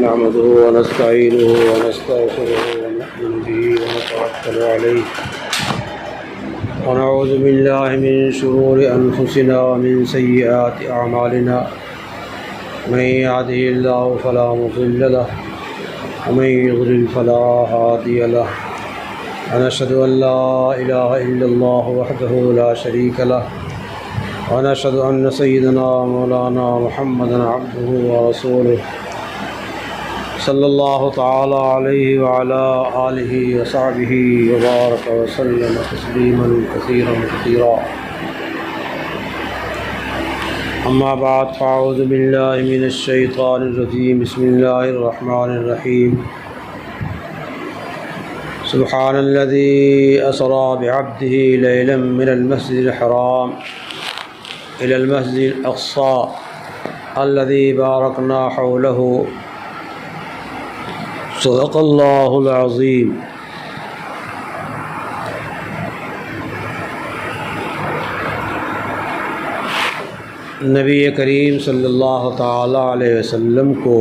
نحمده ونستعينه ونستغفره ونؤمن به ونتوكل عليه ونعوذ بالله من شرور أنفسنا ومن سيئات أعمالنا من يهده الله فلا مضل له ومن يضلل فلا هادي له ونشهد أن لا إله إلا الله وحده لا شريك له ونشهد أن سيدنا مولانا محمدا عبده ورسوله صلی اللہ تعالی علیہ وعلى آلہ وصحبہ وبارک وسلم تسلیما کثیرا کثیرا اما بعد فاعوذ باللہ من الشیطان الرجیم بسم اللہ الرحمن الرحیم سبحان الذي اسرى بعبده ليلا من المسجد الحرام إلى المسجد الأقصى الذي باركنا حوله صدق اللہ العظیم۔ نبی کریم صلی اللہ تعالیٰ علیہ وسلم کو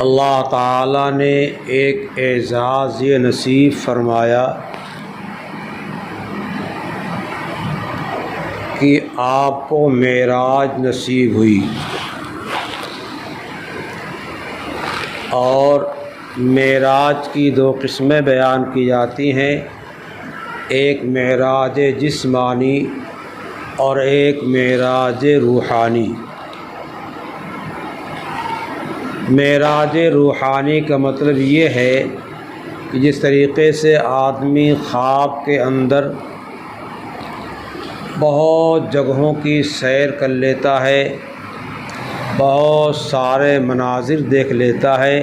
اللہ تعالیٰ نے ایک اعزاز یہ نصیب فرمایا کہ آپ کو معراج نصیب ہوئی، اور معراج کی دو قسمیں بیان کی جاتی ہیں، ایک معراج جسمانی اور ایک معراج روحانی۔ معراج روحانی کا مطلب یہ ہے کہ جس طریقے سے آدمی خواب کے اندر بہت جگہوں کی سیر کر لیتا ہے، بہت سارے مناظر دیکھ لیتا ہے،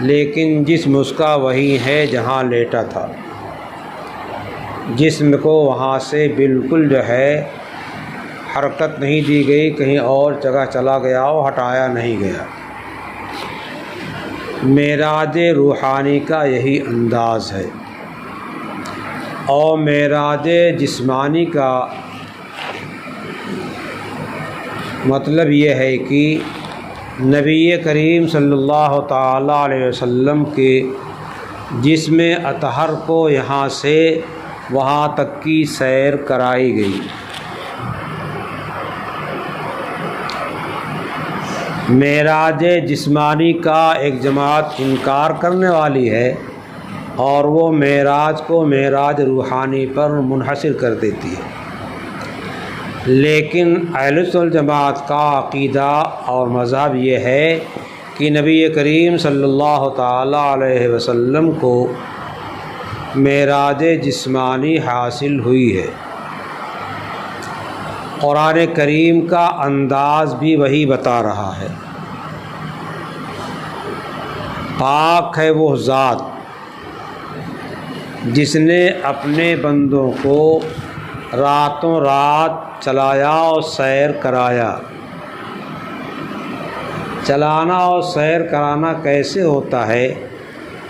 لیکن جسم اس کا وہی ہے جہاں لیٹا تھا، جسم کو وہاں سے بالکل حرکت نہیں دی گئی، کہیں اور جگہ چلا گیا ہو، ہٹایا نہیں گیا۔ معراج روحانی کا یہی انداز ہے، اور معراج جسمانی کا مطلب یہ ہے کہ نبی کریم صلی اللہ تعالیٰ علیہ وسلم کے جسم اطہر کو یہاں سے وہاں تک کی سیر کرائی گئی۔ معراج جسمانی کا ایک جماعت انکار کرنے والی ہے، اور وہ معراج کو معراج روحانی پر منحصر کر دیتی ہے، لیکن اہل سنت والجماعت کا عقیدہ اور مذہب یہ ہے کہ نبی کریم صلی اللہ تعالیٰ علیہ وسلم کو معراج جسمانی حاصل ہوئی ہے۔ قرآن کریم کا انداز بھی وہی بتا رہا ہے۔ پاک ہے وہ ذات جس نے اپنے بندوں کو راتوں رات چلایا اور سیر کرایا۔ چلانا اور سیر کرانا کیسے ہوتا ہے؟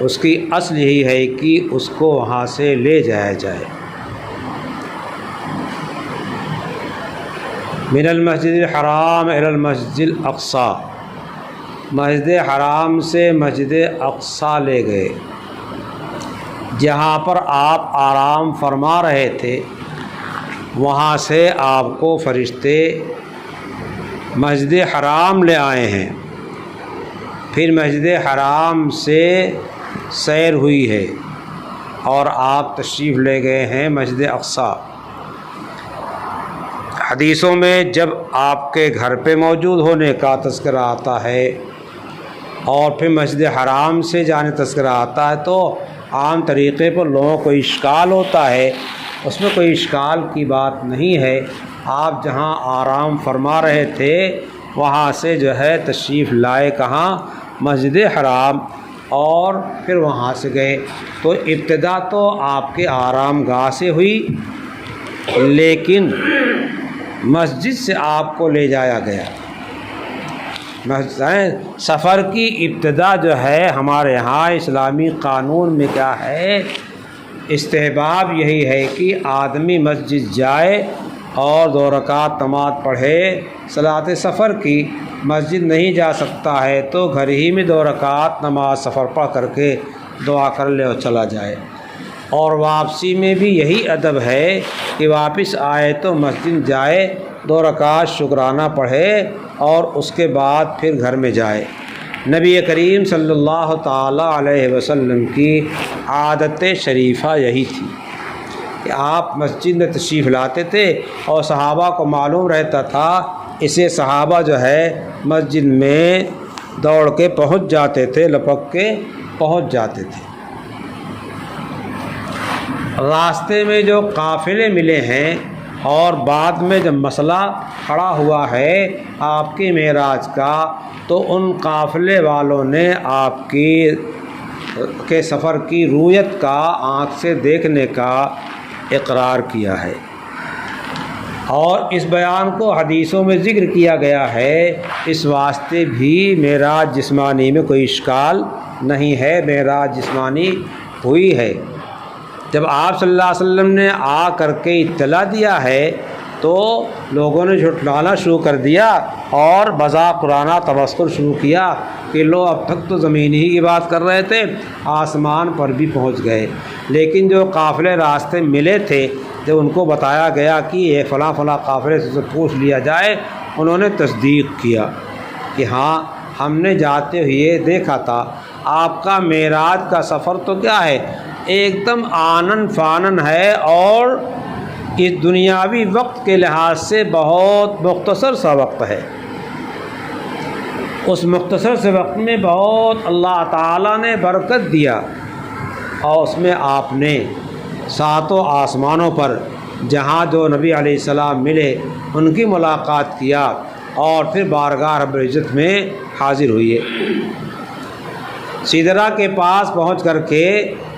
اس کی اصل یہی ہے کہ اس کو وہاں سے لے جایا جائے۔ من المسجد الحرام الى المسجد الاقصی، مسجد حرام سے مسجد اقصی لے گئے، جہاں پر آپ آرام فرما رہے تھے، وہاں سے آپ کو فرشتے مسجد حرام لے آئے ہیں۔ پھر مسجد حرام سے سیر ہوئی ہے اور آپ تشریف لے گئے ہیں مسجد اقصی۔ حدیثوں میں جب آپ کے گھر پہ موجود ہونے کا تذکرہ آتا ہے اور پھر مسجد حرام سے جانے تذکرہ آتا ہے، تو عام طریقے پر لوگوں کو اشکال ہوتا ہے۔ اس میں کوئی اشکال کی بات نہیں ہے۔ آپ جہاں آرام فرما رہے تھے وہاں سے تشریف لائے کہاں؟ مسجد حرام، اور پھر وہاں سے گئے۔ تو ابتدا تو آپ کے آرام گاہ سے ہوئی، لیکن مسجد سے آپ کو لے جایا گیا۔ سفر کی ابتدا ہمارے ہاں اسلامی قانون میں کیا ہے؟ استحباب یہی ہے کہ آدمی مسجد جائے اور 2 رکعت نماز پڑھے صلاۃ سفر کی، مسجد نہیں جا سکتا ہے تو گھر ہی میں 2 رکعت نماز سفر پڑھ کر کے دعا کر لے اور چلا جائے۔ اور واپسی میں بھی یہی ادب ہے کہ واپس آئے تو مسجد جائے، 2 رکعت شکرانہ پڑھے اور اس کے بعد پھر گھر میں جائے۔ نبی کریم صلی اللہ تعالیٰ علیہ وسلم کی عادت شریفہ یہی تھی کہ آپ مسجد میں تشریف لاتے تھے اور صحابہ کو معلوم رہتا تھا، اسے صحابہ جو ہے مسجد میں دوڑ کے پہنچ جاتے تھے، لپک کے پہنچ جاتے تھے۔ راستے میں جو قافلے ملے ہیں اور بعد میں جب مسئلہ کھڑا ہوا ہے آپ کی معراج کا، تو ان قافلے والوں نے آپ کے سفر کی رویت کا، آنکھ سے دیکھنے کا اقرار کیا ہے، اور اس بیان کو حدیثوں میں ذکر کیا گیا ہے۔ اس واسطے بھی معراج جسمانی میں کوئی اشکال نہیں ہے، معراج جسمانی ہوئی ہے۔ جب آپ صلی اللہ علیہ وسلم نے آ کر کے اطلاع دیا ہے تو لوگوں نے جھٹلانا شروع کر دیا اور مذاقرانہ تبصر شروع کیا کہ لو اب تک تو زمین ہی کی بات کر رہے تھے، آسمان پر بھی پہنچ گئے۔ لیکن جو قافلے راستے ملے تھے، جب ان کو بتایا گیا کہ یہ فلاں فلاں قافلے سے پوچھ لیا جائے، انہوں نے تصدیق کیا کہ ہاں ہم نے جاتے ہوئے دیکھا تھا۔ آپ کا معراج کا سفر تو کیا ہے، ایک دم آنن فانن ہے، اور اس دنیاوی وقت کے لحاظ سے بہت مختصر سا وقت ہے۔ اس مختصر سے وقت میں بہت اللہ تعالیٰ نے برکت دیا، اور اس میں آپ نے 7 آسمانوں پر جہاں جو نبی علیہ السلام ملے ان کی ملاقات کیا، اور پھر بارگاہ رب العزت میں حاضر ہوئے۔ سدرہ کے پاس پہنچ کر کے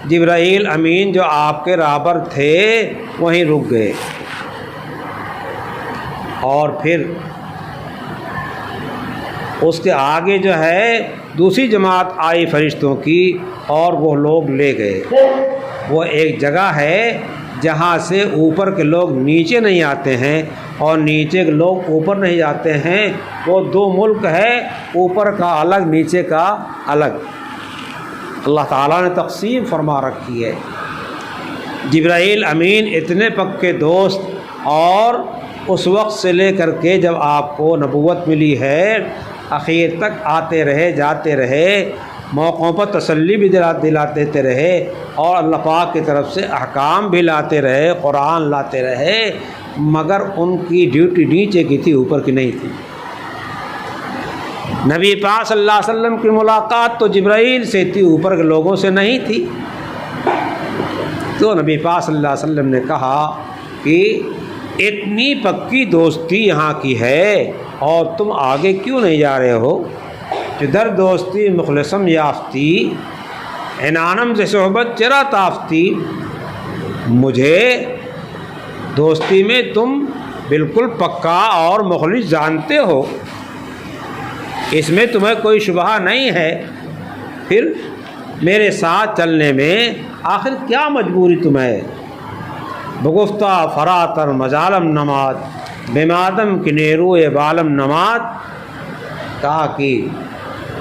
جبرائیل امین جو آپ کے راہبر تھے وہیں رک گئے، اور پھر اس کے آگے جو ہے دوسری جماعت آئی فرشتوں کی، اور وہ لوگ لے گئے۔ وہ ایک جگہ ہے جہاں سے اوپر کے لوگ نیچے نہیں آتے ہیں اور نیچے کے لوگ اوپر نہیں جاتے ہیں۔ وہ 2 ملک ہے، اوپر کا الگ، نیچے کا الگ، اللہ تعالیٰ نے تقسیم فرما رکھی ہے۔ جبرائیل امین اتنے پکے دوست، اور اس وقت سے لے کر کے جب آپ کو نبوت ملی ہے اخیر تک آتے رہے، جاتے رہے، موقعوں پر تسلی بھی دلاتے رہے، اور اللہ پاک کی طرف سے احکام بھی لاتے رہے، قرآن لاتے رہے، مگر ان کی ڈیوٹی نیچے کی تھی، اوپر کی نہیں تھی۔ نبی پاک صلی اللہ علیہ وسلم کی ملاقات تو جبرائیل سے تھی، اوپر کے لوگوں سے نہیں تھی۔ تو نبی پاک صلی اللہ علیہ وسلم نے کہا کہ اتنی پکی دوستی یہاں کی ہے اور تم آگے کیوں نہیں جا رہے ہو؟ جدر دوستی مخلصم یافتی، عنانم سے صحبت چرا تافتی۔ مجھے دوستی میں تم بالکل پکا اور مخلص جانتے ہو، اس میں تمہیں کوئی شبہ نہیں ہے، پھر میرے ساتھ چلنے میں آخر کیا مجبوری تمہیں؟ بگفتہ فراتر مظالم نماد بمادم کی نیرو بالم نماد۔ کہا کہ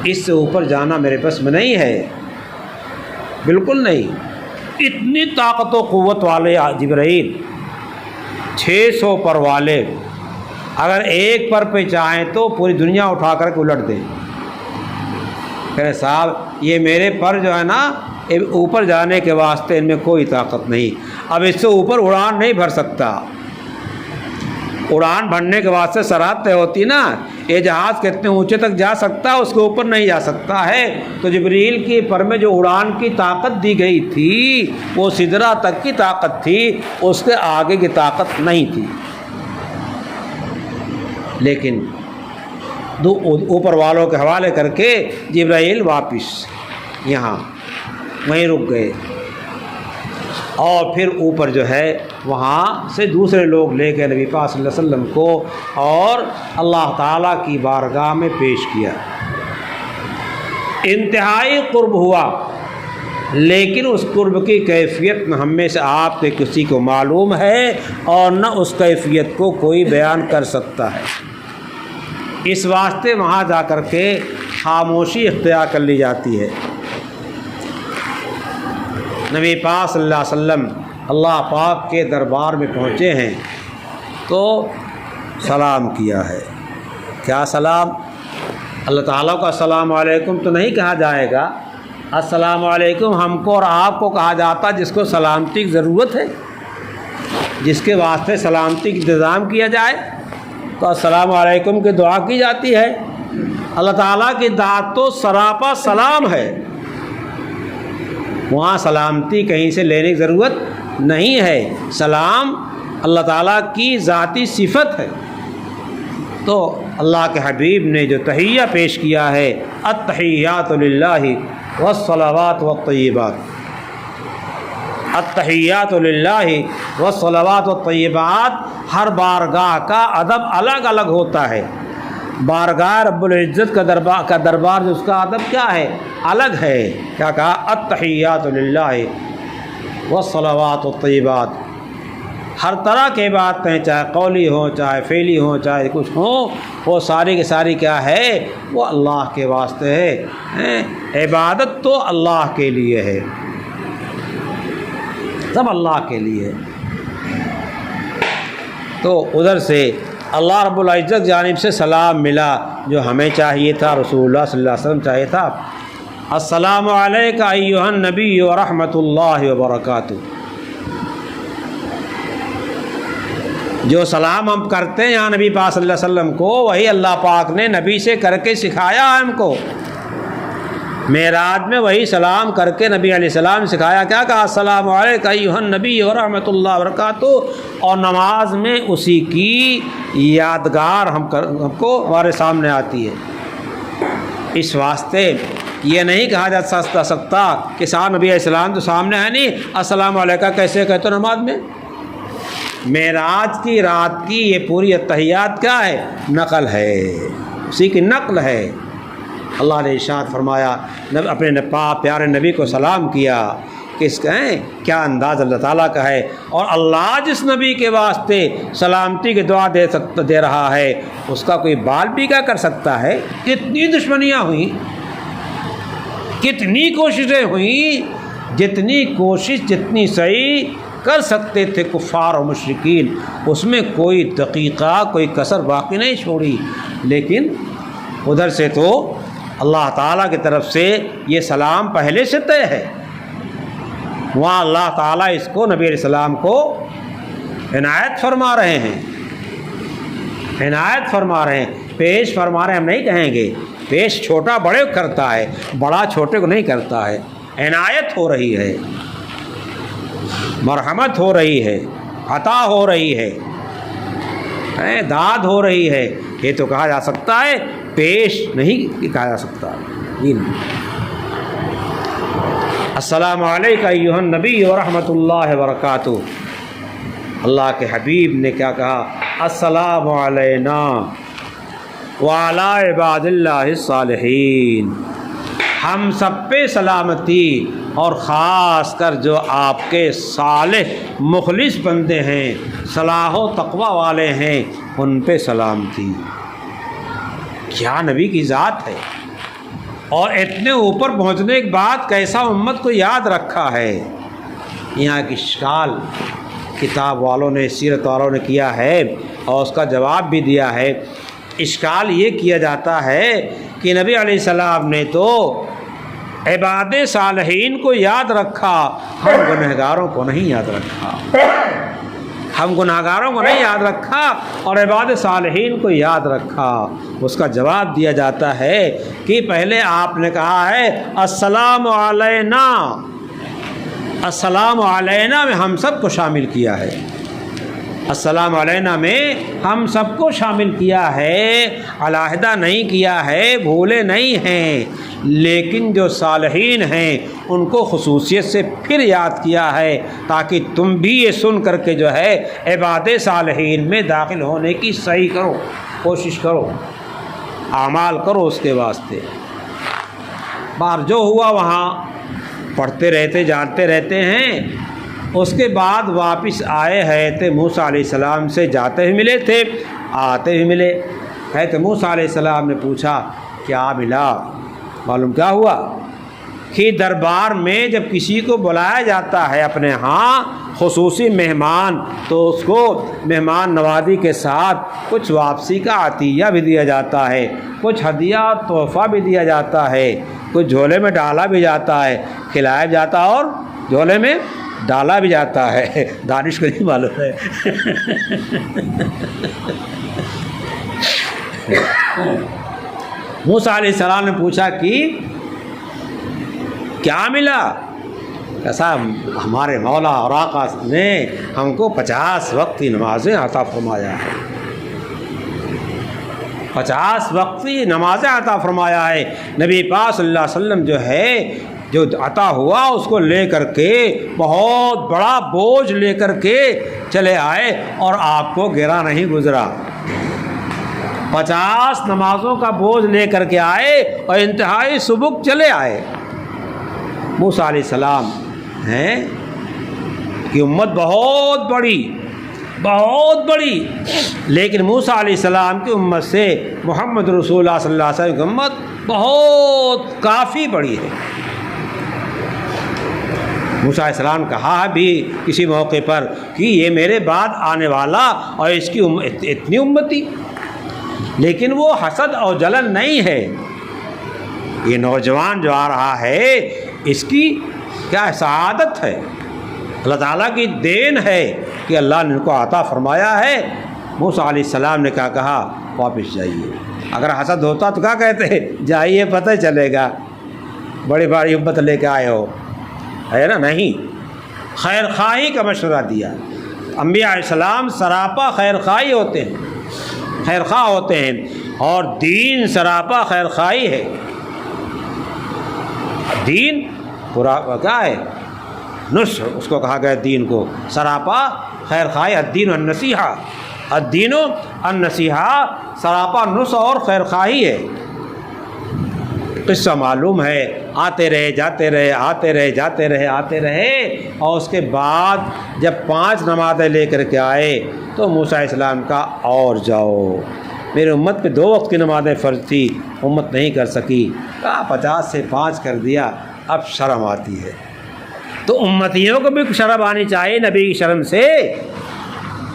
اس سے اوپر جانا میرے بس میں نہیں ہے، بالکل نہیں۔ اتنی طاقت و قوت والے جبرائیل، 600 پر والے، اگر ایک پر پہ چاہیں تو پوری دنیا اٹھا کر کے الٹ دیں۔ کہے صاحب یہ میرے پر جو ہے نا اوپر جانے کے واسطے ان میں کوئی طاقت نہیں، اب اس سے اوپر اڑان نہیں بھر سکتا۔ اڑان بھرنے کے واسطے سرحد طے ہوتی نا، یہ جہاز کتنے اونچے تک جا سکتا ہے، اس کے اوپر نہیں جا سکتا ہے۔ تو جبریل کی پر میں جو اڑان کی طاقت دی گئی تھی وہ سدرہ تک کی طاقت تھی، اس کے آگے کی طاقت نہیں تھی۔ لیکن اوپر والوں کے حوالے کر کے جبرائیل واپس یہاں وہیں رک گئے، اور پھر اوپر جو ہے وہاں سے دوسرے لوگ لے کے نبی پاک صلی اللہ علیہ وسلم کو اور اللہ تعالیٰ کی بارگاہ میں پیش کیا۔ انتہائی قرب ہوا لیکن اس قرب کی کیفیت نہ ہم میں سے آپ کے کسی کو معلوم ہے اور نہ اس کیفیت کو کوئی بیان کر سکتا ہے۔ اس واسطے وہاں جا کر کے خاموشی اختیار کر لی جاتی ہے۔ نبی پاک صلی اللہ علیہ وسلم اللہ پاک کے دربار میں پہنچے ہیں تو سلام کیا ہے۔ کیا سلام؟ اللہ تعالیٰ کا السلام علیکم تو نہیں کہا جائے گا، السلام علیکم ہم کو اور آپ کو کہا جاتا جس کو سلامتی کی ضرورت ہے، جس کے واسطے سلامتی کا انتظام کیا جائے تو السلام علیکم کی دعا کی جاتی ہے۔ اللہ تعالیٰ کی ذات تو سراپا سلام ہے، وہاں سلامتی کہیں سے لینے کی ضرورت نہیں ہے۔ سلام اللہ تعالیٰ کی ذاتی صفت ہے۔ تو اللہ کے حبیب نے جو تحیہ پیش کیا ہے، التحیات للہ والصلوات والطیبات، التحیات للہ والصلوات والطیبات، ہر بارگاہ کا ادب الگ الگ ہوتا ہے۔ بارگاہ رب العزت کا دربار جو اس کا ادب کیا ہے، الگ ہے۔ کیا کہا؟ التحیات للہ والصلوات والطیبات، ہر طرح کی باتیں چاہے قولی ہوں چاہے فعلی ہوں چاہے کچھ ہوں، وہ ساری کی ساری کیا ہے، وہ اللہ کے واسطے ہے۔ عبادت تو اللہ کے لیے ہے، سب اللہ کے لیے۔ تو ادھر سے اللہ رب العزت جانب سے سلام ملا جو ہمیں چاہیے تھا، رسول اللہ صلی اللہ علیہ وسلم چاہیے تھا۔ السلام علیک ایھا النبی ورحمۃ اللہ وبرکاتہ۔ جو سلام ہم کرتے ہیں یہاں نبی پاک صلی اللہ علیہ وسلم کو، وہی اللہ پاک نے نبی سے کر کے سکھایا ہے ہم کو۔ معراج میں وہی سلام کر کے نبی علیہ السلام سکھایا، کیا کہا؟ السلام علیک ایھا النبی ورحمۃ اللہ وبرکاتہ، اور نماز میں اسی کی یادگار ہم کو ہمارے سامنے آتی ہے۔ اس واسطے یہ نہیں کہا جا سکتا کہ نبی علیہ السلام تو سامنے ہے نہیں، السلام علیکم کیسے کہتے ہو نماز میں؟ معراج کی رات کی یہ پوری اتحیات کیا ہے؟ نقل ہے، اسی کی نقل ہے۔ اللہ نے ارشاد فرمایا، اپنے پیارے نبی کو سلام کیا کہ اس کا کیا انداز اللہ تعالیٰ کا ہے، اور اللہ جس نبی کے واسطے سلامتی کی دعا دے رہا ہے اس کا کوئی بال بھی کیا کر سکتا ہے؟ کتنی دشمنیاں ہوئیں، کتنی کوششیں ہوئیں، جتنی کوشش جتنی صحیح کر سکتے تھے کفار و مشرکین، اس میں کوئی دقیقہ کوئی کسر باقی نہیں چھوڑی۔ لیکن ادھر سے تو اللہ تعالیٰ کی طرف سے یہ سلام پہلے سے طے ہے، وہاں اللہ تعالیٰ اس کو نبی علیہ السلام کو عنایت فرما رہے ہیں، عنایت فرما رہے ہیں، پیش فرما رہے ہیں۔ ہم نہیں کہیں گے پیش چھوٹا بڑے کو کرتا ہے، بڑا چھوٹے کو نہیں کرتا ہے، عنایت ہو رہی ہے، مرحمت ہو رہی ہے، عطا ہو رہی ہے، داد ہو رہی ہے۔ یہ تو کہا جا سکتا ہے، پیش نہیں کہا جا سکتا۔ السلام علیکم ایھا النبی ورحمۃ اللہ وبرکاتہ۔ اللہ کے حبیب نے کیا کہا؟ السلام علینا وعلی عباد اللہ الصالحین، ہم سب پہ سلامتی، اور خاص کر جو آپ کے صالح مخلص بندے ہیں، صلاح و تقوی والے ہیں، ان پہ سلامتی۔ کیا نبی کی ذات ہے، اور اتنے اوپر پہنچنے کے بعد کیسا امت کو یاد رکھا ہے۔ یہاں کی اشکال کتاب والوں نے، سیرت والوں نے کیا ہے اور اس کا جواب بھی دیا ہے۔ اشکال یہ کیا جاتا ہے کہ نبی علیہ السلام نے تو عباد صالحین کو یاد رکھا، ہم گنہگاروں کو نہیں یاد رکھا، ہم گنہگاروں کو نہیں یاد رکھا اور عباد صالحین کو یاد رکھا۔ اس کا جواب دیا جاتا ہے کہ پہلے آپ نے کہا ہے السلام علینا، السلام علینا میں ہم سب کو شامل کیا ہے، السلام علینا میں ہم سب کو شامل کیا ہے، علیحدہ نہیں کیا ہے، بھولے نہیں ہیں۔ لیکن جو صالحین ہیں ان کو خصوصیت سے پھر یاد کیا ہے تاکہ تم بھی یہ سن کر کے جو ہے عباد صالحین میں داخل ہونے کی صحیح کرو، کوشش کرو، اعمال کرو اس کے واسطے۔ بار جو ہوا وہاں پڑھتے رہتے جانتے رہتے ہیں۔ اس کے بعد واپس آئے، حضرت موسیٰ علیہ السلام سے جاتے ہوئے ملے تھے، آتے ہوئے ملے۔ حضرت موسیٰ علیہ السلام نے پوچھا کیا ملا؟ معلوم کیا ہوا کہ دربار میں جب کسی کو بلایا جاتا ہے اپنے ہاں خصوصی مہمان، تو اس کو مہمان نوازی کے ساتھ کچھ واپسی کا عطیہ بھی دیا جاتا ہے، کچھ ہدیہ اور تحفہ بھی دیا جاتا ہے، کچھ جھولے میں ڈالا بھی جاتا ہے، کھلایا بھی جاتا ہے اور جھولے میں ڈالا بھی جاتا ہے۔ دانش کو نہیں معلوم ہے۔ موسیٰ علیہ السلام نے پوچھا کہ کیا ملا؟ ایسا ہمارے مولا اور آقا نے ہم کو 50 وقتی نمازیں عطا فرمایا ہے، 50 وقتی نمازیں عطا فرمایا ہے۔ نبی پاک صلی اللہ علیہ وسلم جو ہے جو عطا ہوا اس کو لے کر کے بہت بڑا بوجھ لے کر کے چلے آئے اور آپ کو گرا نہیں گزرا۔ 50 نمازوں کا بوجھ لے کر کے آئے اور انتہائی سبک چلے آئے۔ موسیٰ علیہ السلام ہیں کہ امت بہت بڑی، لیکن موسیٰ علیہ السلام کی امت سے محمد رسول اللہ صلی اللہ علیہ وسلم کی امت بہت کافی بڑی ہے۔ موسیٰ علیہ السلام کہا بھی کسی موقع پر کہ یہ میرے بعد آنے والا اور اس کی اتنی امتی، لیکن وہ حسد اور جلن نہیں ہے۔ یہ نوجوان جو آ رہا ہے اس کی کیا سعادت ہے، اللہ تعالیٰ کی دین ہے کہ اللہ نے ان کو عطا فرمایا ہے۔ موسیٰ علیہ السلام نے کیا کہا؟ واپس جائیے۔ اگر حسد ہوتا تو کیا کہتے؟ جائیے پتہ چلے گا، بڑی بڑی امت لے کے آئے ہو، ہے نا؟ نہیں، خیر خواہی کا مشورہ دیا۔ انبیاء علیہ السلام سراپا خیر خواہی ہوتے ہیں، خیر خواہ ہوتے ہیں، اور دین سراپا خیر خواہی ہے۔ دین پورا کیا ہے؟ نصح اس کو کہا گیا، دین کو سراپا خیر خواہی۔ الدین النصیحہ، الدین النصیحہ سراپا نصح اور خیر خواہی ہے۔ قصہ معلوم ہے، آتے رہے جاتے رہے، آتے رہے جاتے رہے، آتے رہے، اور اس کے بعد جب 5 نمازیں لے کر کے آئے تو موسیٰ علیہ السلام کا اور جاؤ، میرے امت پہ 2 وقت کی نمازیں فرض تھی، امت نہیں کر سکی، 50 سے 5 کر دیا، اب شرم آتی ہے۔ تو امتیوں کو بھی شرم آنی چاہیے نبی کی شرم سے،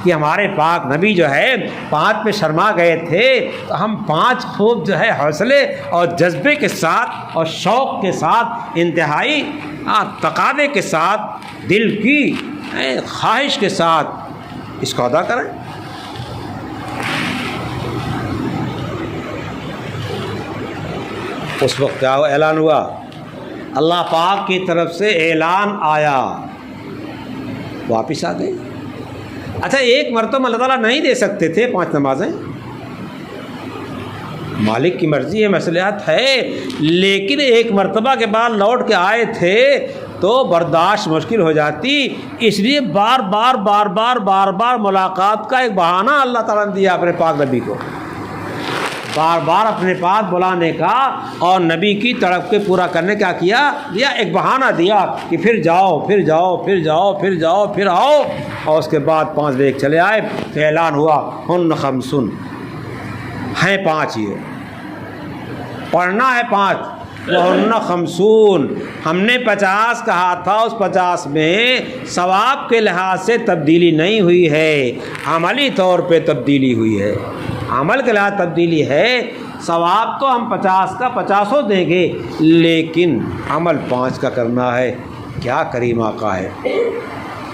کہ ہمارے پاک نبی جو ہے 5 پہ شرما گئے تھے، تو ہم 5 خوب جو ہے حوصلے اور جذبے کے ساتھ اور شوق کے ساتھ، انتہائی تقاضے کے ساتھ، دل کی خواہش کے ساتھ اس کو ادا کریں۔ اس وقت کیا اعلان ہوا؟ اللہ پاک کی طرف سے اعلان آیا، واپس آ گئے۔ اچھا، ایک مرتبہ اللہ تعالیٰ نہیں دے سکتے تھے 5 نمازیں؟ مالک کی مرضی ہے، مصلحت ہے، لیکن ایک مرتبہ کے بعد لوٹ کے آئے تھے تو برداشت مشکل ہو جاتی، اس لیے بار بار ملاقات کا ایک بہانہ اللہ تعالیٰ نے دیا اپنے پاک نبی کو، بار بار اپنے پاس بلانے کا اور نبی کی تڑپ کے پورا کرنے کا کیا دیا، ایک بہانہ دیا کہ پھر جاؤ پھر جاؤ پھر جاؤ پھر جاؤ پھر آؤ، اور اس کے بعد 5 لے چلے آئے۔ تو اعلان ہوا ہن خمسن، ہیں 5، یہ پڑھنا ہے 5، وہن خمسون، ہم نے 50 کہا تھا، اس 50 میں ثواب کے لحاظ سے تبدیلی نہیں ہوئی ہے، عملی طور پہ تبدیلی ہوئی ہے، عمل کے لحاظ تبدیلی ہے۔ ثواب تو ہم 50 کا 50 دیں گے، لیکن عمل 5 کا کرنا ہے۔ کیا کریم آقا ہے!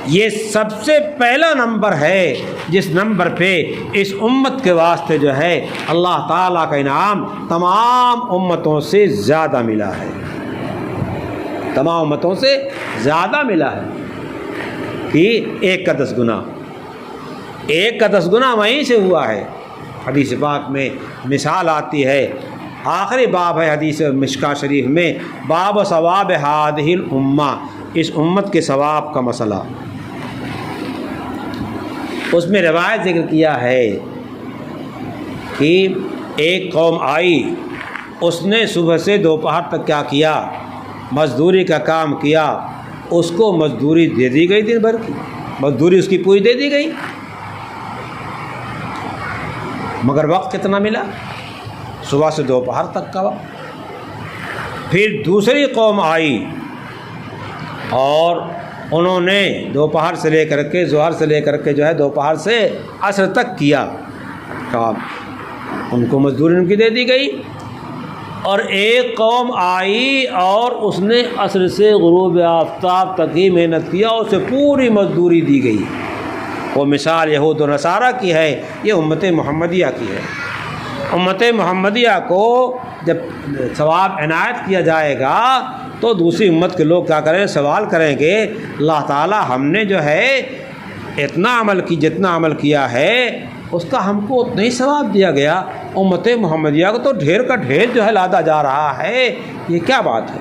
یہ سب سے پہلا نمبر ہے جس نمبر پہ اس امت کے واسطے جو ہے اللہ تعالیٰ کا انعام تمام امتوں سے زیادہ ملا ہے، تمام امتوں سے زیادہ ملا ہے، کہ 1 کا 10 گنا، 1 کا 10 گنا وہیں سے ہوا ہے۔ حدیث پاک میں مثال آتی ہے، آخری باب ہے حدیث مشکاہ شریف میں، باب ثواب ہذہ الامہ، اس امت کے ثواب کا مسئلہ۔ اس میں روایت ذکر کیا ہے کہ ایک قوم آئی، اس نے صبح سے دوپہر تک کیا کیا؟ مزدوری کا کام کیا اس کو مزدوری دے دی گئی، دن بھر کی مزدوری اس کی پوری دے دی گئی، مگر وقت کتنا ملا؟ صبح سے دوپہر تک کا وقت۔ پھر دوسری قوم آئی اور انہوں نے دوپہر سے لے کر کے ظہر سے لے کر کے جو ہے دوپہر سے عصر تک کیا کام، ان کو مزدوری ان کی دے دی گئی۔ اور ایک قوم آئی اور اس نے عصر سے غروب آفتاب تک ہی محنت کیا، اسے پوری مزدوری دی گئی۔ وہ مثال یہود و نصارہ کی ہے، یہ امت محمدیہ کی ہے۔ امت محمدیہ کو جب ثواب عنایت کیا جائے گا تو دوسری امت کے لوگ کیا کریں؟ سوال کریں گے اللہ تعالی ہم نے جو ہے اتنا عمل کی، جتنا عمل کیا ہے اس کا ہم کو اتنا ہی ثواب دیا گیا، امت محمدیہ کو تو ڈھیر کا ڈھیر جو ہے لادا جا رہا ہے، یہ کیا بات ہے؟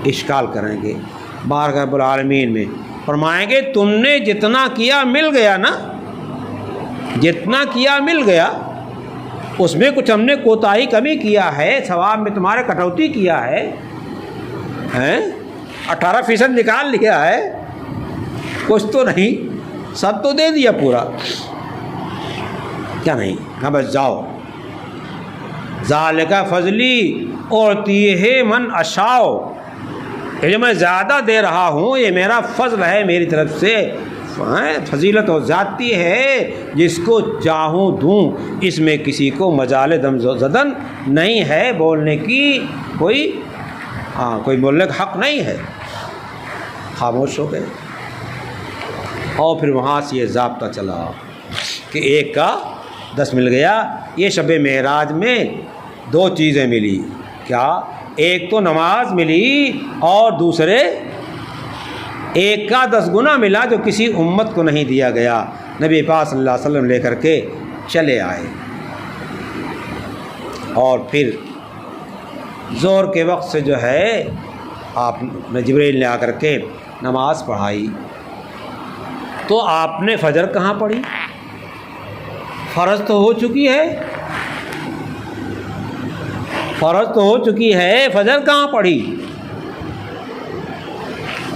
اشکال کریں گے بارگاہ رب العالمین میں، فرمائیں گے تم نے جتنا کیا مل گیا نا، جتنا کیا مل گیا، اس میں کچھ ہم نے کوتاہی کمی کیا ہے، ثواب میں تمہارے کٹوتی کیا ہے، 18% نکال لیا ہے، کچھ تو نہیں، سب تو دے دیا پورا، کیا نہیں؟ ہاں بس جاؤ، ذالک فضلی اعطیہ من اشاء، یہ جو میں زیادہ دے رہا ہوں یہ میرا فضل ہے میری طرف سے، فضیلت و ذاتی ہے، جس کو چاہوں دوں، اس میں کسی کو مجال دم زدن نہیں ہے، بولنے کی کوئی بولنے کا حق نہیں ہے۔ خاموش ہو گئے، اور پھر وہاں سے یہ ضابطہ چلا کہ ایک کا 10 مل گیا۔ یہ شب معراج میں 2 چیزیں ملی، کیا؟ ایک تو نماز ملی اور دوسرے ایک کا 10 گنا ملا جو کسی امت کو نہیں دیا گیا، نبی پاک صلی اللہ علیہ وسلم لے کر کے چلے آئے۔ اور پھر ظہر کے وقت سے جو ہے آپ نے جبرائیل نے آ کر کے نماز پڑھائی، تو آپ نے فجر کہاں پڑھی؟ فرض تو ہو چکی ہے، فرض تو ہو چکی ہے، فجر کہاں پڑھی؟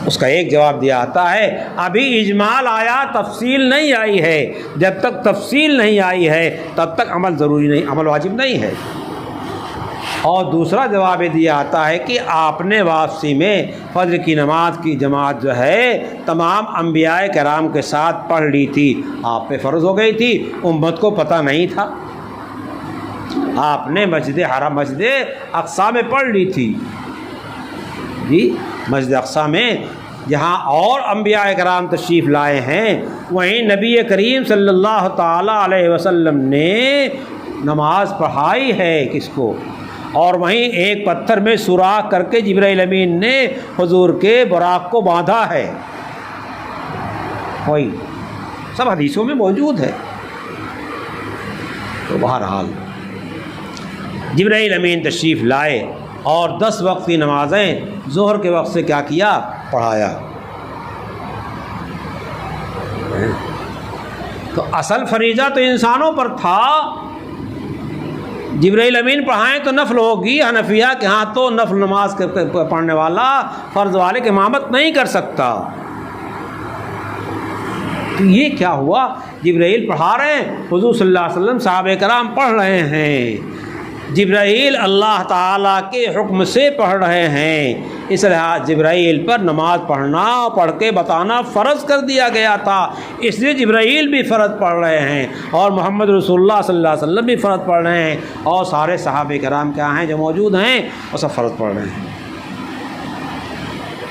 اس کا ایک جواب دیا آتا ہے ابھی اجمال آیا، تفصیل نہیں آئی ہے، جب تک تفصیل نہیں آئی ہے تب تک عمل ضروری نہیں، عمل واجب نہیں ہے۔ اور دوسرا جواب یہ دیا آتا ہے کہ آپ نے واپسی میں فجر کی نماز کی جماعت جو ہے تمام انبیاء کرام کے ساتھ پڑھ لی تھی، آپ پہ فرض ہو گئی تھی، امت کو پتہ نہیں تھا، آپ نے مسجد حرام، مسجد اقصیٰ میں پڑھ لی تھی، جی مسجد اقصیٰ میں جہاں اور انبیاء کرام تشریف لائے ہیں، وہیں نبی کریم صلی اللہ تعالیٰ علیہ وسلم نے نماز پڑھائی ہے کس کو، اور وہیں ایک پتھر میں سوراخ کر کے جبرائیل امین نے حضور کے براق کو باندھا ہے، وہی سب حدیثوں میں موجود ہے۔ تو بہرحال جبرائیل امین تشریف لائے اور 10 وقت کی نمازیں ظہر کے وقت سے کیا کیا؟ پڑھایا۔ تو اصل فریضہ تو انسانوں پر تھا، جبرائیل امین پڑھائیں تو نفل ہوگی، حنفیہ کے ہاں تو نفل نماز پڑھنے والا فرض والے کی امامت نہیں کر سکتا۔ تو یہ کیا ہوا؟ جبرائیل پڑھا رہے ہیں، حضور صلی اللہ علیہ وسلم صحابہ کرام پڑھ رہے ہیں، جبرائیل اللہ تعالیٰ کے حکم سے پڑھ رہے ہیں، اس لحاظ جبرائیل پر نماز پڑھنا، پڑھ کے بتانا فرض کر دیا گیا تھا، اس لیے جبرائیل بھی فرض پڑھ رہے ہیں، اور محمد رسول اللہ صلی اللہ علیہ وسلم بھی فرض پڑھ رہے ہیں، اور سارے صحابہ کرام کیا ہیں جو موجود ہیں وہ سب فرض پڑھ رہے ہیں۔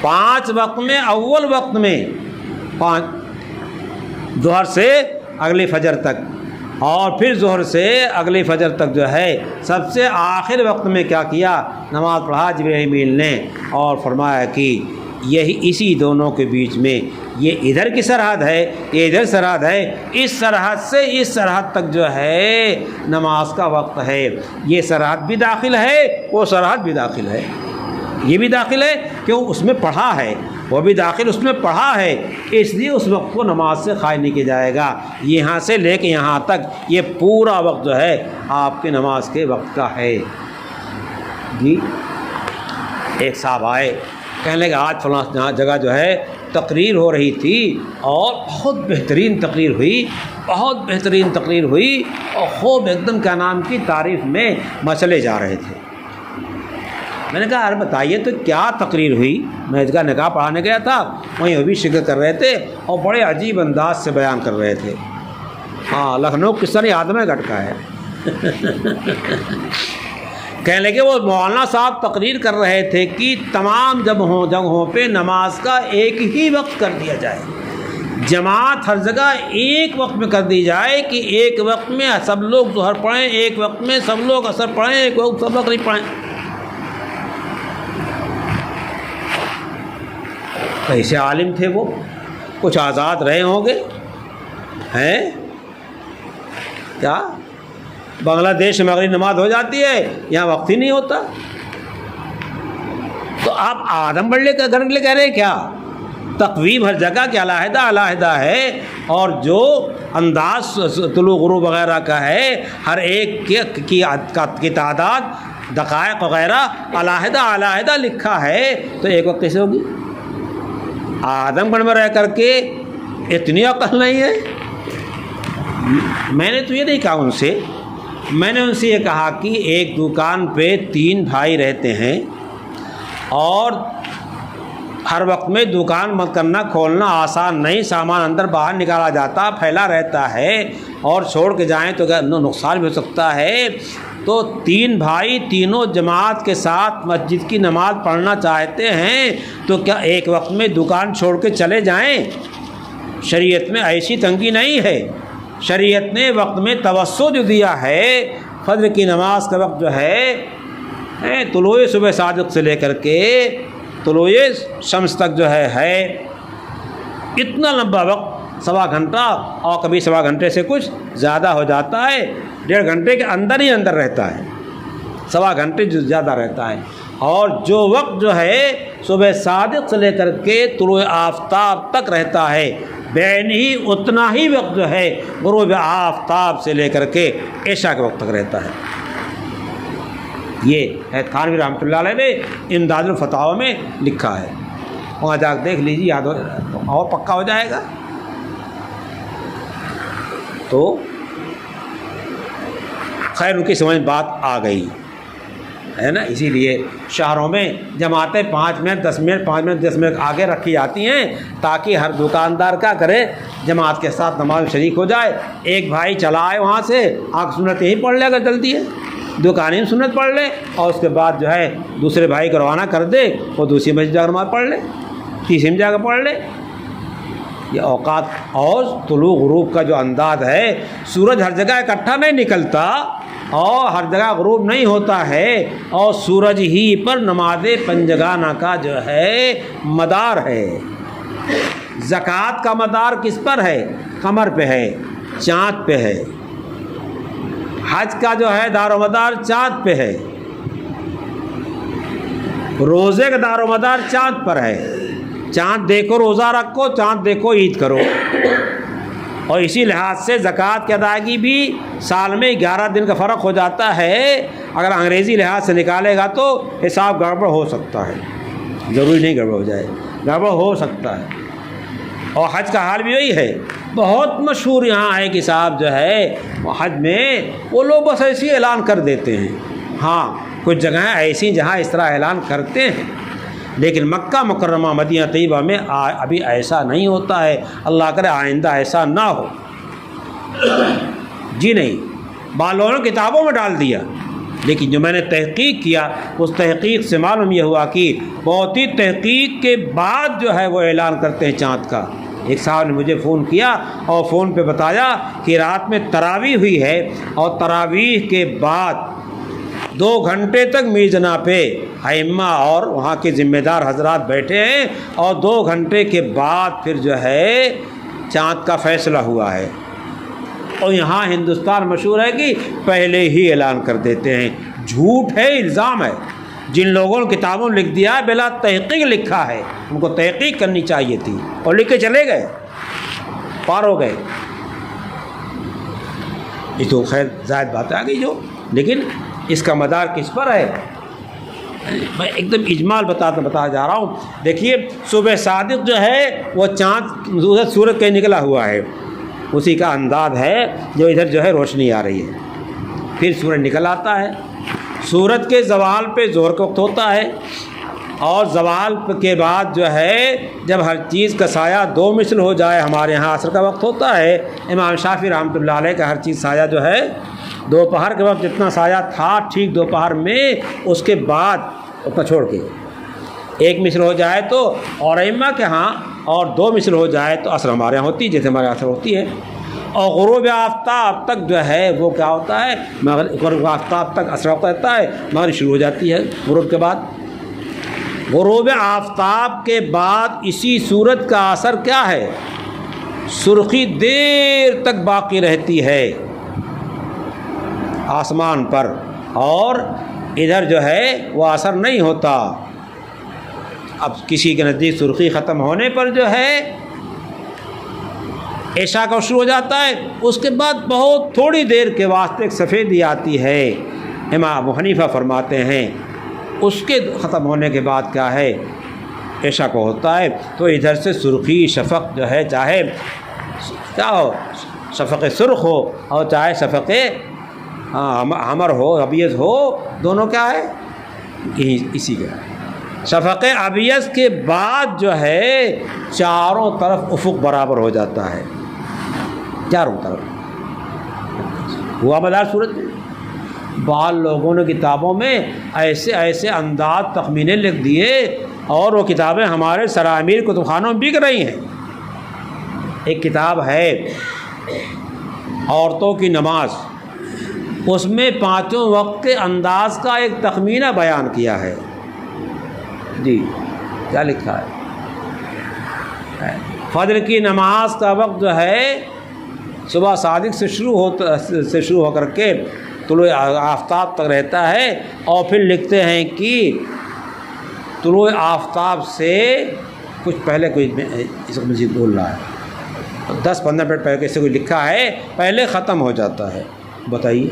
5 وقت میں، اول وقت میں 5 ظہر سے اگلی فجر تک، اور پھر ظہر سے اگلی فجر تک جو ہے سب سے آخر وقت میں کیا کیا؟ نماز پڑھا جبرائیل امین نے، اور فرمایا کہ یہی اسی دونوں کے بیچ میں یہ ادھر کی سرحد ہے، یہ ادھر سرحد ہے، اس سرحد سے اس سرحد تک جو ہے نماز کا وقت ہے، یہ سرحد بھی داخل ہے، وہ سرحد بھی داخل ہے، یہ بھی داخل ہے کیوں؟ اس میں پڑھا ہے، وہ بھی داخل اس میں پڑھا ہے، اس لیے اس وقت کو نماز سے خائل نہیں کیا جائے گا۔ یہاں سے لے کے یہاں تک یہ پورا وقت جو ہے آپ کے نماز کے وقت کا ہے، جی ایک صاحب آئے، کہنے لگے آج فلاں جگہ جو ہے تقریر ہو رہی تھی اور بہت بہترین تقریر ہوئی، بہت بہترین تقریر ہوئی، اور خوب ایک دم کیا نام کی تعریف میں مسئلے جا رہے تھے۔ میں نے کہا ارے بتائیے تو کیا تقریر ہوئی؟ میں اس کا نکاح پڑھانے گیا تھا، وہیں وہ بھی شرکت کر رہے تھے اور بڑے عجیب انداز سے بیان کر رہے تھے۔ ہاں، لکھنؤ کس طرح یاد میں گھٹ کا ہے۔ کہنے لگے وہ مولانا صاحب تقریر کر رہے تھے کہ تمام جگہوں پہ نماز کا ایک ہی وقت کر دیا جائے، جماعت ہر جگہ ایک وقت میں کر دی جائے کہ ایک وقت میں سب لوگ ظہر پڑھیں، ایک وقت میں سب لوگ عصر پڑھیں، ایک وقت سب لوگ مغرب پڑھیں۔ کیسے عالم تھے وہ؟ کچھ آزاد رہے ہوں گے ہیں کیا؟ بنگلہ دیش میں مغرب نماز ہو جاتی ہے، یہاں وقت ہی نہیں ہوتا، تو آپ آدم بڑھنے کا گھر کے لیے کہہ رہے ہیں کیا؟ تقویم ہر جگہ کے علیحدہ علیحدہ ہے، اور جو انداز طلوع غروب وغیرہ کا ہے ہر ایک کی تعداد دقائق وغیرہ علیحدہ علیحدہ لکھا ہے، تو ایک وقت کیسے ہوگی؟ آدم گڑھ میں رہ کر کے اتنی عقل نہیں ہے؟ میں نے تو یہ نہیں کہا ان سے، میں نے ان سے یہ کہا کہ ایک دکان پہ 3 بھائی رہتے ہیں اور ہر وقت میں دکان بند کرنا کھولنا آسان نہیں، سامان اندر باہر نکالا جاتا پھیلا رہتا ہے، اور چھوڑ کے جائیں تو نقصان بھی ہو سکتا ہے۔ تو 3 بھائی تینوں جماعت کے ساتھ مسجد کی نماز پڑھنا چاہتے ہیں، تو کیا ایک وقت میں دکان چھوڑ کے چلے جائیں؟ شریعت میں ایسی تنگی نہیں ہے، شریعت نے وقت میں توسع جو دیا ہے، فجر کی نماز کا وقت جو ہے طلوع صبح صادق سے لے کر کے طلوع شمس تک جو ہے اتنا لمبا وقت، 1.25 گھنٹہ، اور کبھی 1.25 گھنٹے سے کچھ زیادہ ہو جاتا ہے، 1.5 گھنٹے کے اندر ہی اندر رہتا ہے، 1.25 گھنٹے جو زیادہ رہتا ہے۔ اور جو وقت جو ہے صبح صادق سے لے کر کے طلوع آفتاب تک رہتا ہے، بین ہی اتنا ہی وقت جو ہے غروب آفتاب سے لے کر کے عشاء کے وقت تک رہتا ہے۔ یہ ہے تھانوی رحمۃ اللہ علیہ نے امداد الفتاوی میں لکھا ہے، وہاں جا کے دیکھ لیجیے، یاد ہو اور پکا ہو جائے گا۔ تو خیر ان کی سمجھ بات آ گئی ہے نا، اسی لیے شہروں میں جماعتیں 5 منٹ 10 منٹ 5 منٹ 10 منٹ آگے رکھی جاتی ہیں، تاکہ ہر دکاندار کیا کرے، جماعت کے ساتھ نماز شریک ہو جائے۔ ایک بھائی چلا آئے وہاں سے، آنکھ سنت یہی پڑھ لے اگر جلدی ہے، دکان ہی سنت پڑھ لے، اور اس کے بعد جو ہے دوسرے بھائی کو روانہ کر دے، وہ دوسری مسجد جا کر نماز پڑھ لے، تیسری میں جا کر پڑھ لے۔ یہ اوقات اور طلوع غروب کا جو انداز ہے، سورج ہر جگہ اکٹھا نہیں نکلتا اور ہر جگہ غروب نہیں ہوتا ہے، اور سورج ہی پر نماز پنجگانہ کا جو ہے مدار ہے۔ زکوٰۃ کا مدار کس پر ہے؟ قمر پہ ہے، چاند پہ ہے۔ حج کا جو ہے دار و مدار چاند پہ ہے، روزے کا دار و مدار چاند پر ہے۔ چاند دیکھو روزہ رکھو، چاند دیکھو عید کرو۔ اور اسی لحاظ سے زکوٰۃ کی ادائیگی بھی سال میں 11 دن کا فرق ہو جاتا ہے، اگر انگریزی لحاظ سے نکالے گا تو حساب گڑبڑ ہو سکتا ہے، ضروری نہیں گڑبڑ ہو جائے، گڑبڑ ہو سکتا ہے۔ اور حج کا حال بھی وہی ہے، بہت مشہور یہاں ہے کہ صاحب جو ہے حج میں وہ لوگ بس ایسے ہی اعلان کر دیتے ہیں۔ ہاں کچھ جگہیں ایسی جہاں اس طرح اعلان کرتے ہیں، لیکن مکہ مکرمہ مدینہ طیبہ میں ابھی ایسا نہیں ہوتا ہے، اللہ کرے آئندہ ایسا نہ ہو۔ جی نہیں، بعض لوگوں نے کتابوں میں ڈال دیا، لیکن جو میں نے تحقیق کیا اس تحقیق سے معلوم یہ ہوا کہ بہت ہی تحقیق کے بعد جو ہے وہ اعلان کرتے ہیں چاند کا۔ ایک صاحب نے مجھے فون کیا اور فون پہ بتایا کہ رات میں تراویح ہوئی ہے، اور تراویح کے بعد 2 گھنٹے تک میزنا پہ ائمہ اور وہاں کے ذمہ دار حضرات بیٹھے ہیں، اور 2 گھنٹے کے بعد پھر جو ہے چاند کا فیصلہ ہوا ہے۔ اور یہاں ہندوستان مشہور ہے کہ پہلے ہی اعلان کر دیتے ہیں۔ جھوٹ ہے، الزام ہے۔ جن لوگوں نے کتابوں میں لکھ دیا ہے بلا تحقیق لکھا ہے، ان کو تحقیق کرنی چاہیے تھی، اور لکھ کے چلے گئے، پار ہو گئے۔ یہ تو خیر زائد بات آ گئی جو، لیکن اس کا مدار کس پر ہے؟ میں ایک دم اجمال بتا جا رہا ہوں. دیکھیے صبح صادق جو ہے وہ چاند سورج کہیں نکلا ہوا ہے، اسی کا انداز ہے جو ادھر جو ہے روشنی آ رہی ہے. پھر سورج نکل آتا ہے. سورج کے زوال پہ ظہر کا وقت ہوتا ہے، اور زوال کے بعد جو ہے جب ہر چیز کا سایہ 2 مثل ہو جائے، ہمارے یہاں عصر کا وقت ہوتا ہے. امام شافعی رحمۃ اللہ علیہ کا ہر چیز سایہ جو ہے دوپہر کے وقت جتنا سایہ تھا ٹھیک دوپہر میں اس کے بعد اتنا چھوڑ کے 1 مثل ہو جائے تو، اور ائمہ کے ہاں اور 2 مثل ہو جائے تو عصر ہمارے یہاں ہوتی ہے جیسے ہمارے عصر ہوتی ہے. اور غروب آفتاب تک جو ہے وہ کیا ہوتا ہے، غروب آفتاب تک عصر وقت رہتا ہے، مغرب شروع ہو جاتی ہے غروب کے بعد. غروب آفتاب کے بعد اسی سورج کا اثر کیا ہے، سرخی دیر تک باقی رہتی ہے آسمان پر، اور ادھر جو ہے وہ اثر نہیں ہوتا. اب کسی کے نزدیک سرخی ختم ہونے پر جو ہے عشاء کا شروع ہو جاتا ہے، اس کے بعد بہت تھوڑی دیر کے واسطے ایک سفیدی آتی ہے. امام ابو حنیفہ فرماتے ہیں اس کے ختم ہونے کے بعد کیا ہے عشاء کو ہوتا ہے. تو ادھر سے سرخی شفق جو ہے چاہے کیا ہو، شفق سرخ ہو اور چاہے شفق حمر ہو، ابیض ہو، دونوں کیا ہے اسی کا. شفق ابیض کے بعد جو ہے چاروں طرف افق برابر ہو جاتا ہے، چاروں طرف ہوا مدار سورج. بعض لوگوں نے کتابوں میں ایسے انداز تخمینے لکھ دیے، اور وہ کتابیں ہمارے سرامیر کتب خانوں میں بک رہی ہیں. ایک کتاب ہے عورتوں کی نماز، اس میں 5 وقت کے انداز کا ایک تخمینہ بیان کیا ہے. جی کیا لکھا ہے، فجر کی نماز کا وقت جو ہے صبح صادق سے شروع ہو کر کے طلوع آفتاب تک رہتا ہے. اور پھر لکھتے ہیں کہ طلوع آفتاب سے کچھ پہلے کوئی اس کو مزید بول رہا ہے، 10-15 منٹ پہلے کیسے کوئی لکھا ہے پہلے ختم ہو جاتا ہے. بتائیے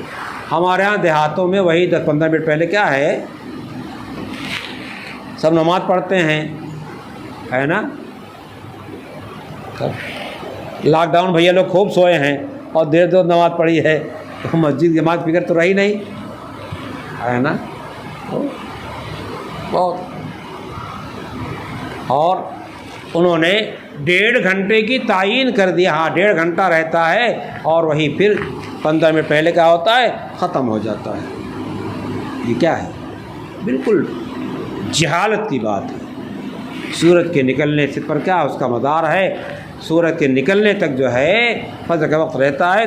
ہمارے ہاں دیہاتوں میں وہی 10-15 منٹ پہلے کیا ہے، سب نماز پڑھتے ہیں، ہے نا. لاک ڈاؤن بھیا لوگ خوب سوئے ہیں اور دیر نماز پڑھی ہے، تو مسجد کی نماز فکر تو رہی نہیں، ہے نا. بہت. اور انہوں نے 1.5 گھنٹے کی تعیین کر دیا. ہاں 1.5 گھنٹہ رہتا ہے، اور وہی پھر 15 منٹ پہلے کیا ہوتا ہے ختم ہو جاتا ہے. یہ کیا ہے، بالکل جہالت کی بات ہے. سورج کے نکلنے سے پر کیا اس کا مدار ہے، سورج کے نکلنے تک جو ہے فجر کا وقت رہتا ہے،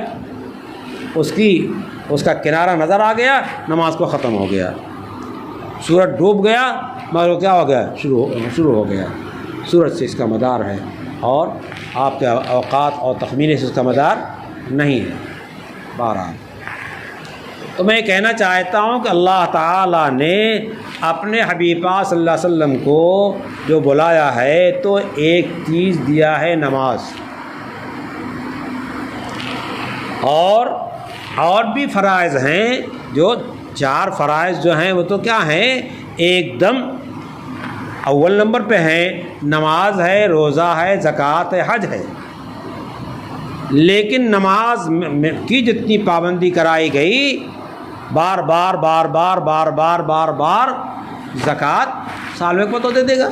اس کا کنارہ نظر آ گیا، نماز کو ختم ہو گیا. سورج ڈوب گیا مگر کیا ہو گیا، شروع ہو گیا. سورج سے اس کا مدار ہے، اور آپ کے اوقات اور تخمینے سے اس کا مدار نہیں ہے. بہرحال تو میں کہنا چاہتا ہوں کہ اللہ تعالیٰ نے اپنے حبیب صلی اللہ علیہ وسلم کو جو بلایا ہے تو ایک چیز دیا ہے، نماز. اور بھی فرائض ہیں، جو 4 فرائض جو ہیں وہ تو کیا ہیں، ایک دم اول نمبر پہ ہیں. نماز ہے، روزہ ہے، زکوٰۃ ہے، حج ہے. لیکن نماز کی جتنی پابندی کرائی گئی، بار بار بار بار بار بار بار بار زکوٰۃ سال میں ایک مرتبہ دے دے گا،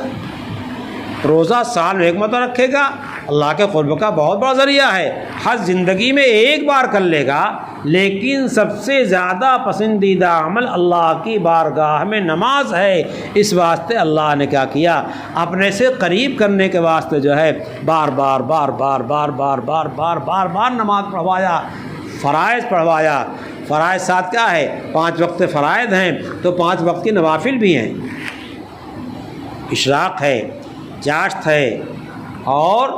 روزہ سال میں ایک مرتبہ رکھے گا، اللہ کے قرب کا بہت بڑا ذریعہ ہے. حج زندگی میں ایک بار کر لے گا، لیکن سب سے زیادہ پسندیدہ عمل اللہ کی بارگاہ میں نماز ہے. اس واسطے اللہ نے کیا کیا، اپنے سے قریب کرنے کے واسطے جو ہے بار بار بار بار بار بار بار بار بار بار نماز پڑھوایا، فرائض پڑھوایا. فرائض ساتھ کیا ہے، 5 وقت فرائض ہیں، تو 5 وقت کی نوافل بھی ہیں. اشراق ہے، چاشت ہے، اور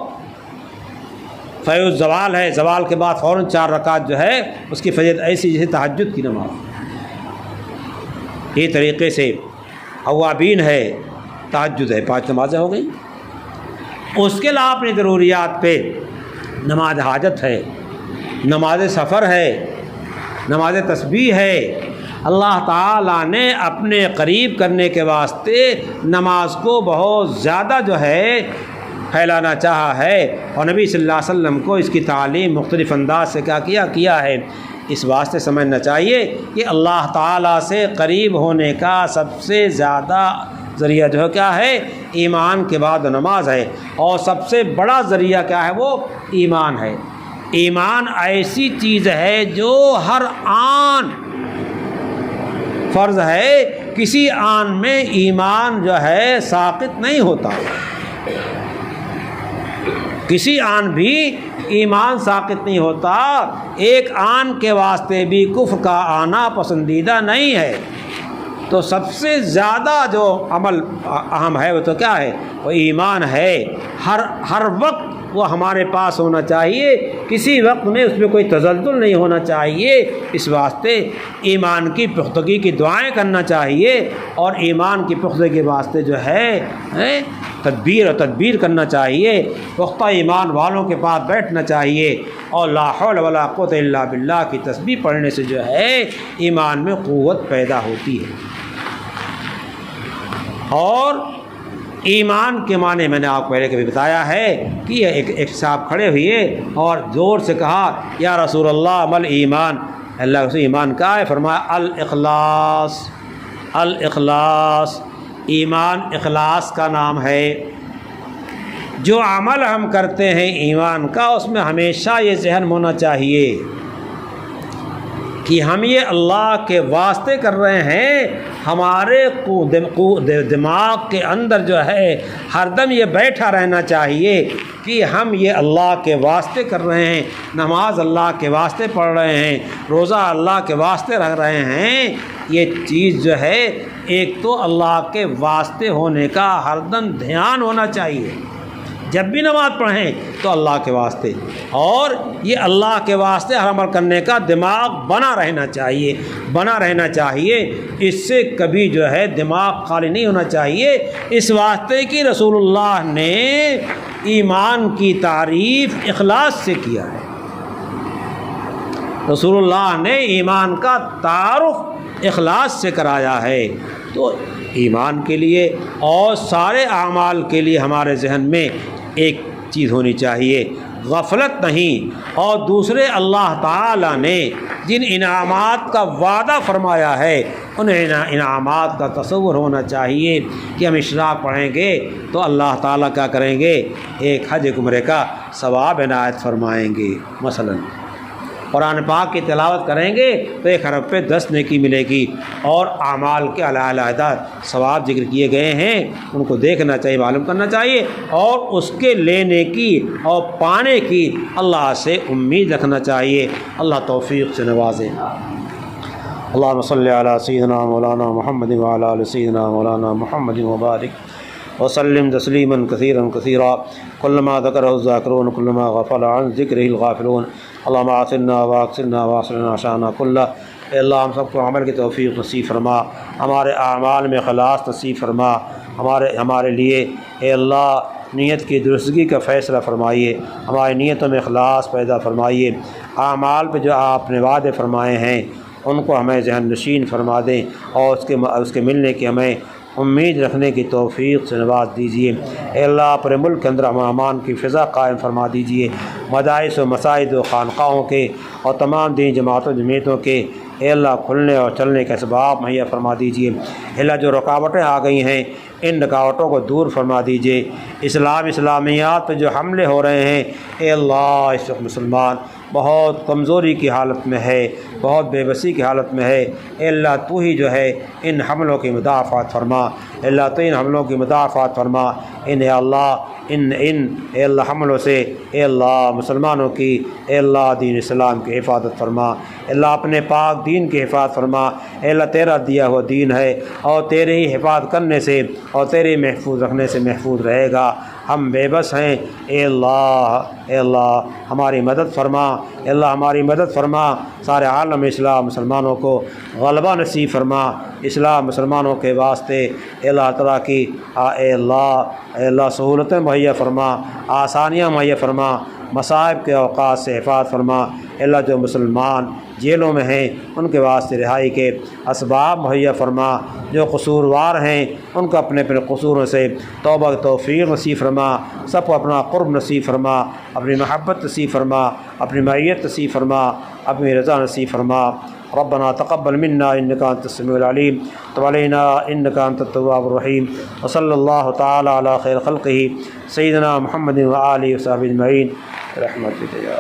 فیض زوال ہے. زوال کے بعد فوراً 4 رکعت جو ہے اس کی فضیلت ایسی جیسے تہجد کی نماز. یہ طریقے سے اوابین ہے، تہجد ہے، 5 نمازیں ہو گئیں. اس کے علاوہ اپنی ضروریات پہ نماز حاجت ہے، نماز سفر ہے، نماز تسبیح ہے، اللہ تعالیٰ نے اپنے قریب کرنے کے واسطے نماز کو بہت زیادہ جو ہے پھیلانا چاہا ہے، اور نبی صلی اللہ علیہ وسلم کو اس کی تعلیم مختلف انداز سے کیا ہے۔ اس واسطے سمجھنا چاہیے کہ اللہ تعالیٰ سے قریب ہونے کا سب سے زیادہ ذریعہ جو ہے کیا ہے؟ ایمان کے بعد نماز ہے، اور سب سے بڑا ذریعہ کیا ہے؟ وہ ایمان ہے۔ ایمان ایسی چیز ہے جو ہر آن فرض ہے، کسی آن میں ایمان جو ہے ساقط نہیں ہوتا، کسی آن بھی ایمان ساقط نہیں ہوتا، ایک آن کے واسطے بھی کفر کا آنا پسندیدہ نہیں ہے۔ تو سب سے زیادہ جو عمل اہم ہے وہ تو کیا ہے؟ وہ ایمان ہے۔ ہر وقت وہ ہمارے پاس ہونا چاہیے، کسی وقت میں اس میں کوئی تزلزل نہیں ہونا چاہیے۔ اس واسطے ایمان کی پختگی کی دعائیں کرنا چاہیے، اور ایمان کی پختگی کے واسطے جو ہے تدبیر کرنا چاہیے، پختہ ایمان والوں کے پاس بیٹھنا چاہیے، اور لا حول ولا قوت الا باللہ کی تسبیح پڑھنے سے جو ہے ایمان میں قوت پیدا ہوتی ہے۔ اور ایمان کے معنی میں نے آپ کو پہلے کبھی بتایا ہے کہ ایک صاحب کھڑے ہوئے اور زور سے کہا یا رسول اللہ مل ایمان، اللہ کے رسول ایمان کا ہے؟ فرمایا الاخلاص، الاخلاص، ایمان اخلاص کا نام ہے۔ جو عمل ہم کرتے ہیں ایمان کا، اس میں ہمیشہ یہ ذہن ہونا چاہیے کہ ہم یہ اللہ کے واسطے کر رہے ہیں۔ ہمارے دماغ کے اندر جو ہے ہر دم یہ بیٹھا رہنا چاہیے کہ ہم یہ اللہ کے واسطے کر رہے ہیں، نماز اللہ کے واسطے پڑھ رہے ہیں، روزہ اللہ کے واسطے رکھ رہے ہیں۔ یہ چیز جو ہے ایک تو اللہ کے واسطے ہونے کا ہر دم دھیان ہونا چاہیے، جب بھی نماز پڑھیں تو اللہ کے واسطے، اور یہ اللہ کے واسطے ہر عمل کرنے کا دماغ بنا رہنا چاہیے، اس سے کبھی جو ہے دماغ خالی نہیں ہونا چاہیے۔ اس واسطے کہ رسول اللہ نے ایمان کی تعریف اخلاص سے کیا ہے، رسول اللہ نے ایمان کا تعارف اخلاص سے کرایا ہے۔ تو ایمان کے لیے اور سارے اعمال کے لیے ہمارے ذہن میں ایک چیز ہونی چاہیے، غفلت نہیں، اور دوسرے اللہ تعالیٰ نے جن انعامات کا وعدہ فرمایا ہے ان انعامات کا تصور ہونا چاہیے کہ ہم اشراق پڑھیں گے تو اللہ تعالیٰ کیا کریں گے؟ ایک حج عمرے کا ثواب عنایت فرمائیں گے۔ مثلاً قرآن پاک کی تلاوت کریں گے تو 1 حرف پہ 10 نیکی ملے گی، اور اعمال کے علیحدہ ثواب ذکر کیے گئے ہیں، ان کو دیکھنا چاہیے، معلوم کرنا چاہیے، اور اس کے لینے کی اور پانے کی اللہ سے امید رکھنا چاہیے۔ اللہ توفیق سے نوازے۔ اللہم صلی علی سیدنا مولانا محمد وعلی آل سیدنا مولانا محمد وبارک وسلم تسلیما کثیرا کثیرا، کلما ذکرہ الذاکرون کلما غفل عن ذکرہ الغافلون، اللہم آثرنا واکثرنا واصلنا شأننا کلہ۔ اے اللہ ہم سب کو عمل کی توفیق نصیب فرما، ہمارے اعمال میں خلاص نصیب فرما، ہمارے لیے اے اللہ نیت کی درستگی کا فیصلہ فرمائیے، ہماری نیتوں میں اخلاص پیدا فرمائیے، اعمال پہ جو آپ نے وعدے فرمائے ہیں ان کو ہمیں ذہن نشین فرما دیں، اور اس کے ملنے کی ہمیں امید رکھنے کی توفیق سے نواز دیجیے۔ اے اللہ پورے ملک کے اندر امان کی فضا قائم فرما دیجیے، مدارس و مساجد و خانقاہوں کے اور تمام دینی جماعتوں جمعیتوں کے اے اللہ کھلنے اور چلنے کے اسباب مہیا فرما دیجیے۔ اے اللہ جو رکاوٹیں آ گئی ہیں ان رکاوٹوں کو دور فرما دیجیے۔ اسلامیات پہ جو حملے ہو رہے ہیں اے اللہ اس وقت مسلمان بہت کمزوری کی حالت میں ہے، بہت بے بسی کی حالت میں ہے۔ اے اللہ تو ہی جو ہے ان حملوں کی مدافعت فرما، اے اللہ تو ان حملوں کی مدافعت فرما، اے اللہ اے اللہ حملوں سے اے اللہ مسلمانوں کی اے اللہ دین اسلام کی حفاظت فرما، اے اللہ اپنے پاک دین کی حفاظت فرما۔ اے اللہ تیرا دیا ہوا دین ہے، اور تیرے ہی حفاظت کرنے سے اور تیرے محفوظ رکھنے سے محفوظ رہے گا۔ ہم بے بس ہیں اے اللہ ہماری مدد فرما، اے اللہ ہماری مدد فرما، سارے عالم اسلام مسلمانوں کو غلبہ نصیب فرما، اسلام مسلمانوں کے واسطے اے اللہ تعالیٰ کی اے اللہ سہولتیں مہیا فرما، آسانیاں مہیا فرما، مصائب کے اوقات سے حفاظت فرما۔ اے اللہ جو مسلمان جیلوں میں ہیں ان کے واسطے رہائی کے اسباب مہیا فرما، جو قصوروار ہیں ان کو اپنے اپنے قصوروں سے توبہ توفیق نصیب فرما، سب کو اپنا قرب نصیب فرما، اپنی محبت نصیب فرما، اپنی معیت نصیب فرما، اپنی رضا نصیب فرما۔ ربنا تقبل منا انك انت السميع العليم وتب علينا انك انت التواب الرحيم، وصلى الله تعالى على خير خلقه سيدنا محمد وآله وصحبه اجمعين برحمتك يا